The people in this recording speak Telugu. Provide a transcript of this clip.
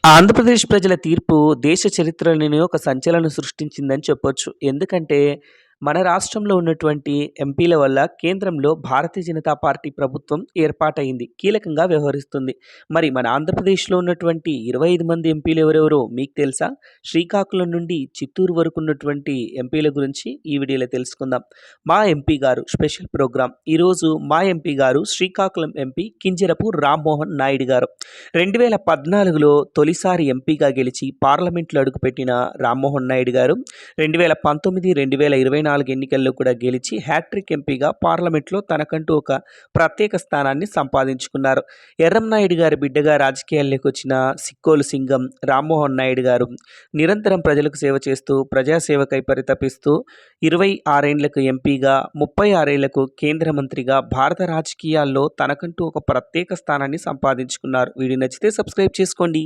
ఆంధ్రప్రదేశ్ ప్రజల తీర్పు దేశ చరిత్రలోనే ఒక సంచలనం సృష్టించిందని చెప్పొచ్చు. ఎందుకంటే, మన రాష్ట్రంలో ఉన్నటువంటి ఎంపీల వల్ల కేంద్రంలో భారతీయ జనతా పార్టీ ప్రభుత్వం ఏర్పాటయింది. కీలకంగా వ్యవహరిస్తుంది. మరి మన ఆంధ్రప్రదేశ్‌లో ఉన్నటువంటి 25 మంది ఎంపీలు ఎవరెవరో మీకు తెలుసా? శ్రీకాకుళం నుండి చిత్తూరు వరకు ఉన్నటువంటి ఎంపీల గురించి ఈ వీడియోలో తెలుసుకుందాం. మా ఎంపీ గారు స్పెషల్ ప్రోగ్రామ్. ఈరోజు మా ఎంపీ గారు శ్రీకాకుళం ఎంపీ కింజరపు రామ్మోహన్ నాయుడు గారు. 2014లో తొలిసారి ఎంపీగా గెలిచి పార్లమెంట్లో అడుగుపెట్టిన రామ్మోహన్ నాయుడు గారు 2019, 2024 ఎన్నికల్లో కూడా గెలిచి హ్యాట్రిక్ ఎంపీగా పార్లమెంట్లో తనకంటూ ఒక ప్రత్యేక స్థానాన్ని సంపాదించుకున్నారు. ఎర్రంనాయుడు గారి బిడ్డగా రాజకీయాల్లోకి వచ్చిన సిక్కోలు సింగం రామ్మోహన్ నాయుడు గారు నిరంతరం ప్రజలకు సేవ చేస్తూ ప్రజాసేవకై పరితపిస్తూ 26 ఏళ్లకు ఎంపీగా 36 ఏళ్లకు కేంద్ర మంత్రిగా భారత రాజకీయాల్లో తనకంటూ ఒక ప్రత్యేక స్థానాన్ని సంపాదించుకున్నారు. వీడియో నచ్చితే సబ్స్క్రైబ్ చేసుకోండి.